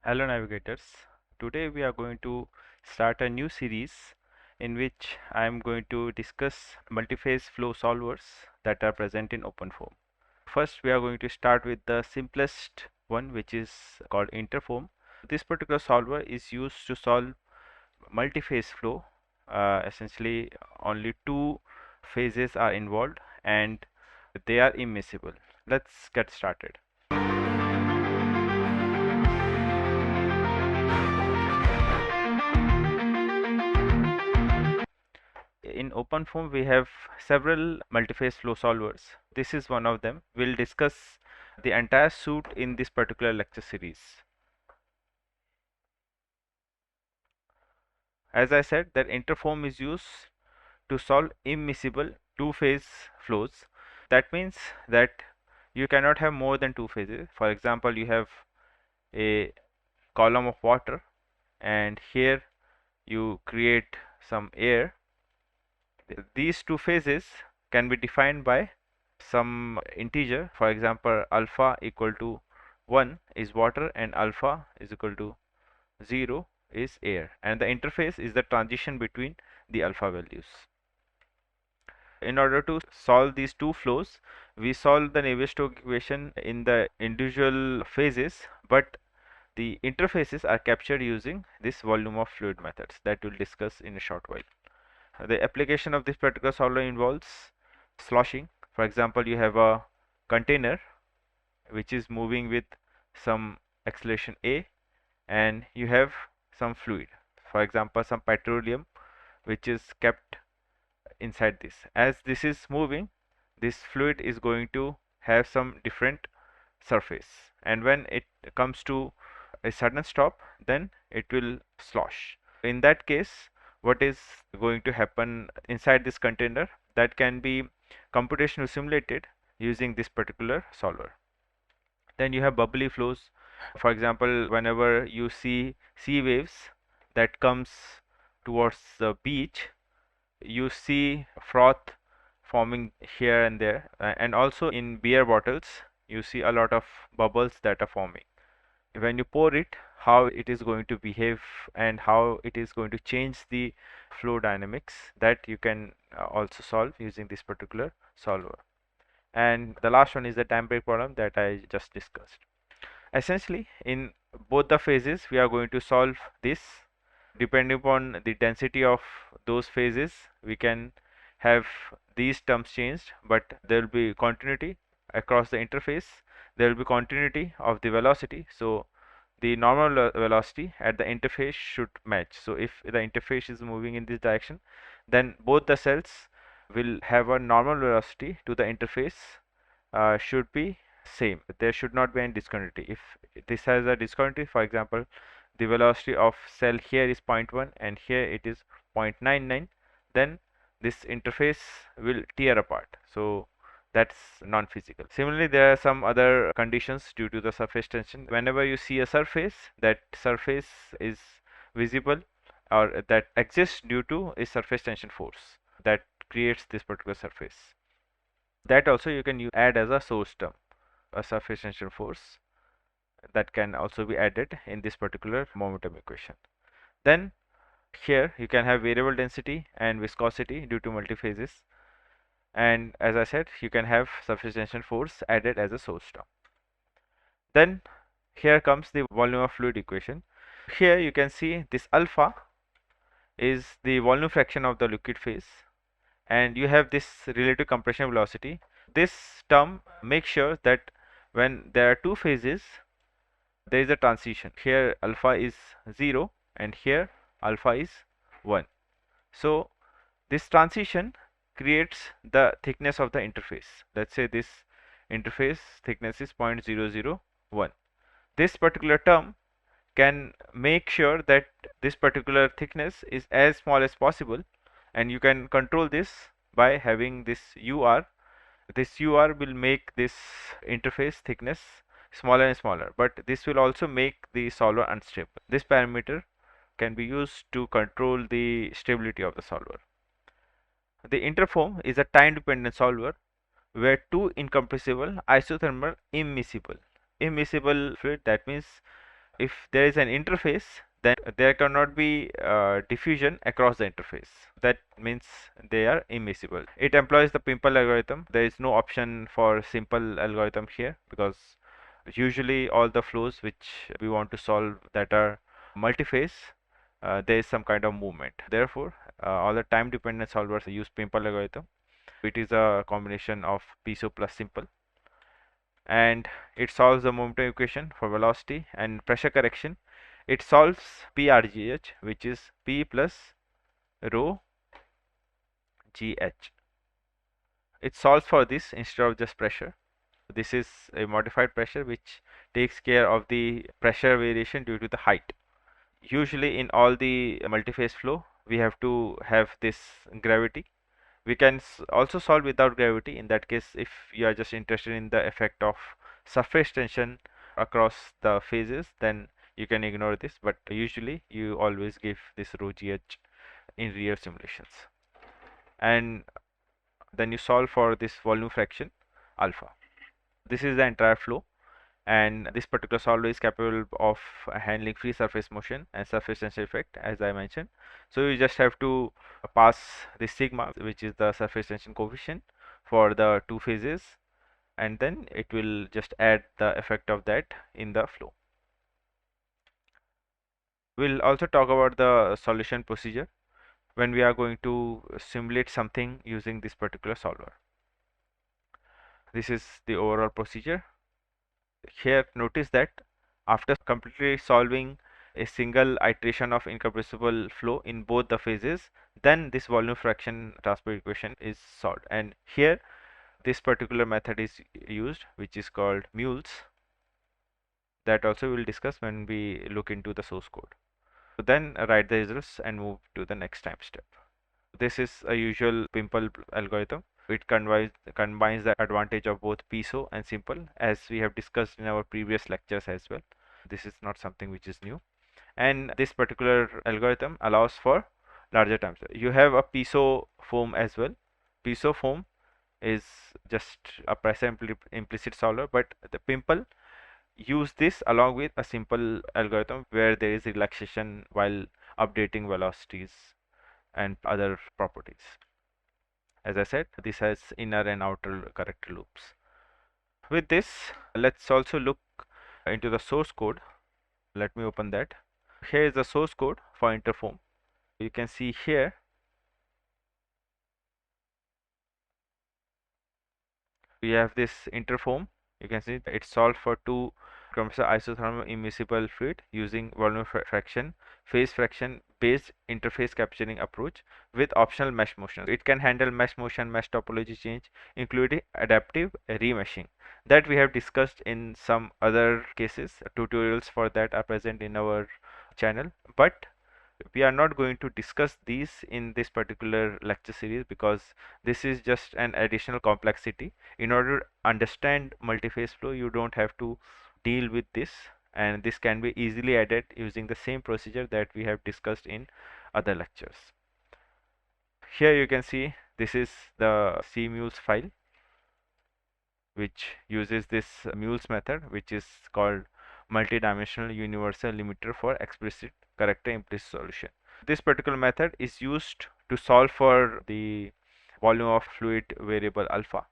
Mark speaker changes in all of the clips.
Speaker 1: Hello navigators. Today we are going to start a new series in which I am going to discuss multiphase flow solvers that are present in OpenFOAM. First we are going to start with the simplest one, which is called interFOAM. This particular solver is used to solve multiphase flow. Essentially only two phases are involved and they are immiscible. Let's get started. In OpenFOAM, we have several multiphase flow solvers. This is one of them. We'll discuss the entire suite in this particular lecture series. As I said, that interFOAM is used to solve immiscible two-phase flows. That means that you cannot have more than two phases. For example, you have a column of water and here you create some air. These two phases can be defined by some integer. For example, alpha equal to 1 is water and alpha is equal to 0 is air, and the interface is the transition between the alpha values. In order to solve these two flows, we solve the Navier-Stokes equation in the individual phases, but the interfaces are captured using this volume of fluid methods that we'll discuss in a short while. The application of this particular solver involves sloshing. For example, you have a container which is moving with some acceleration a, and you have some fluid, for example some petroleum, which is kept inside this. As this is moving, this fluid is going to have some different surface, and when it comes to a sudden stop, then it will slosh. In that case, what is going to happen inside this container, that can be computationally simulated using this particular solver. Then you have bubbly flows. For example, whenever you see sea waves that comes towards the beach, you see froth forming here and there, and also in beer bottles you see a lot of bubbles that are forming. When you pour it, how it is going to behave and how it is going to change the flow dynamics, that you can also solve using this particular solver. And the last one is the time break problem that I just discussed. Essentially, in both the phases we are going to solve this. Depending upon the density of those phases, we can have these terms changed, but there will be continuity across the interface. There will be continuity of the velocity, so the normal velocity at the interface should match. So if the interface is moving in this direction, then both the cells will have a normal velocity to the interface, should be same. There should not be any discontinuity. If this has a discontinuity, for example, the velocity of cell here is 0.1 and here it is 0.99, then this interface will tear apart. So that's non-physical. Similarly, there are some other conditions due to the surface tension. Whenever you see a surface, that surface is visible or that exists due to a surface tension force that creates this particular surface. That also you can add as a source term, a surface tension force that can also be added in this particular momentum equation. Then here you can have variable density and viscosity due to multiphases, and as I said, you can have surface tension force added as a source term. Then here comes the volume of fluid equation. Here you can see this alpha is the volume fraction of the liquid phase, and you have this relative compression velocity. This term makes sure that when there are two phases, there is a transition. Here alpha is 0 and here alpha is 1. So this transition creates the thickness of the interface. Let's say this interface thickness is 0.001. This particular term can make sure that this particular thickness is as small as possible, and you can control this by having this UR. This UR will make this interface thickness smaller and smaller, but this will also make the solver unstable. This parameter can be used to control the stability of the solver. The interFOAM is a time-dependent solver where two incompressible isothermal immiscible fluid, that means If there is an interface, then there cannot be diffusion across the interface. That means they are immiscible. It employs the PIMPLE algorithm. There is no option for simple algorithm here, because usually all the flows which we want to solve that are multiphase, there is some kind of movement. Therefore, all the time dependent solvers use PIMPLE algorithm. It is a combination of PISO plus simple, and it solves the momentum equation for velocity and pressure correction. It solves PRGH, which is P plus rho GH. It solves for this instead of just pressure. This is a modified pressure which takes care of the pressure variation due to the height. Usually in all the multiphase flow, we have to have this gravity. We can also solve without gravity. In that case, if you are just interested in the effect of surface tension across the phases, then you can ignore this, but usually you always give this rho gh in real simulations. And then you solve for this volume fraction alpha. This is the entire flow, and this particular solver is capable of handling free surface motion and surface tension effect, as I mentioned. So you just have to pass the sigma, which is the surface tension coefficient for the two phases, and then it will just add the effect of that in the flow. We'll also talk about the solution procedure when we are going to simulate something using this particular solver. This is the overall procedure. Here notice that after completely solving a single iteration of incompressible flow in both the phases, then this volume fraction transport equation is solved. And here this particular method is used, which is called MULES. That also we'll discuss when we look into the source code. So then write the results and move to the next time step. This is a usual PIMPLE algorithm. It combines the advantage of both PISO and simple, as we have discussed in our previous lectures as well. This is not something which is new. And this particular algorithm allows for larger terms. You have a PISO foam as well. PISO foam is just a pressure implicit solver, but the PIMPLE use this along with a simple algorithm where there is relaxation while updating velocities and other properties. As I said, this has inner and outer corrector loops. With this, let's also look into the source code. Let me open that. Here is the source code for interFoam. You can see here we have this interFoam. You can see it's solved for two compressor isothermal immiscible fluid using volume fraction, phase fraction based interface capturing approach with optional mesh motion. It can handle mesh motion, mesh topology change, including adaptive remeshing that we have discussed in some other cases. Tutorials for that are present in our channel, but we are not going to discuss these in this particular lecture series because this is just an additional complexity. In order to understand multiphase flow, you don't have to deal with this, and this can be easily added using the same procedure that we have discussed in other lectures. Here you can see this is the CMULES file which uses this MULES method, which is called multidimensional universal limiter for explicit corrector implicit solution. This particular method is used to solve for the volume of fluid variable alpha.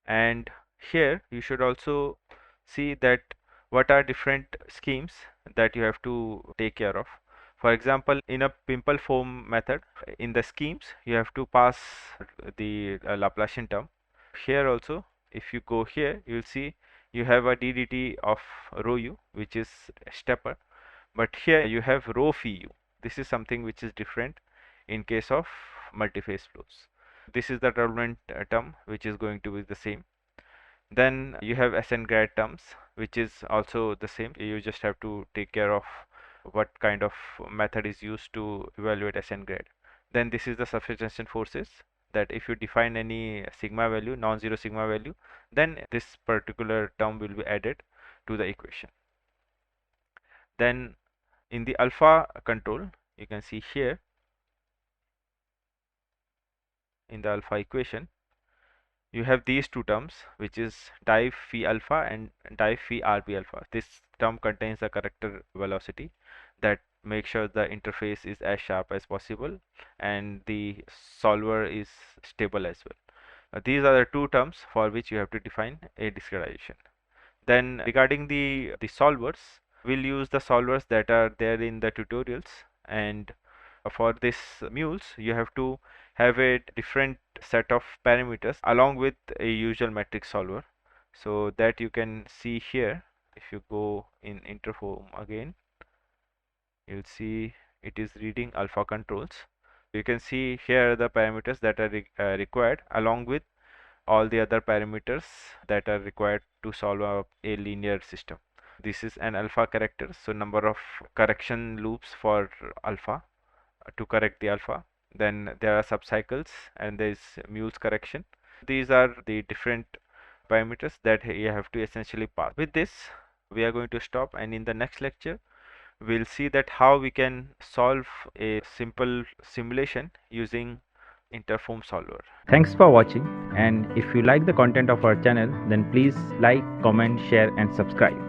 Speaker 1: And here you should also see that what are different schemes that you have to take care of. For example, in a PIMPLE foam method, in the schemes you have to pass the Laplacian term. Here also, if you go here, you will see you have a ddt of rho u, which is stepper, but here you have rho phi u. This is something which is different in case of multiphase flows. This is the turbulent term which is going to be the same. Then you have SN grad terms, which is also the same. You just have to take care of what kind of method is used to evaluate SN grad. Then this is the surface tension forces, that if you define any sigma value, non-zero sigma value, then this particular term will be added to the equation. Then in the alpha control, you can see here in the alpha equation, you have these two terms, which is dive phi alpha and dive phi rb alpha. This term contains the corrector velocity that makes sure the interface is as sharp as possible and the solver is stable as well. These are the two terms for which you have to define a discretization. Then regarding the solvers, we'll use the solvers that are there in the tutorials, and for this mules you have to have a different set of parameters along with a usual matrix solver, so that you can see here. If you go in interFoam again, you'll see it is reading alpha controls. You can see here the parameters that are required along with all the other parameters that are required to solve a linear system. This is an alpha corrector, so number of correction loops for alpha to correct the alpha. Then there are subcycles and there is mules correction. These are the different parameters that you have to essentially pass. With this, we are going to stop, and in the next lecture we'll see that how we can solve a simple simulation using interFoam solver.
Speaker 2: Thanks for watching, and if you like the content of our channel, then please like, comment, share and subscribe.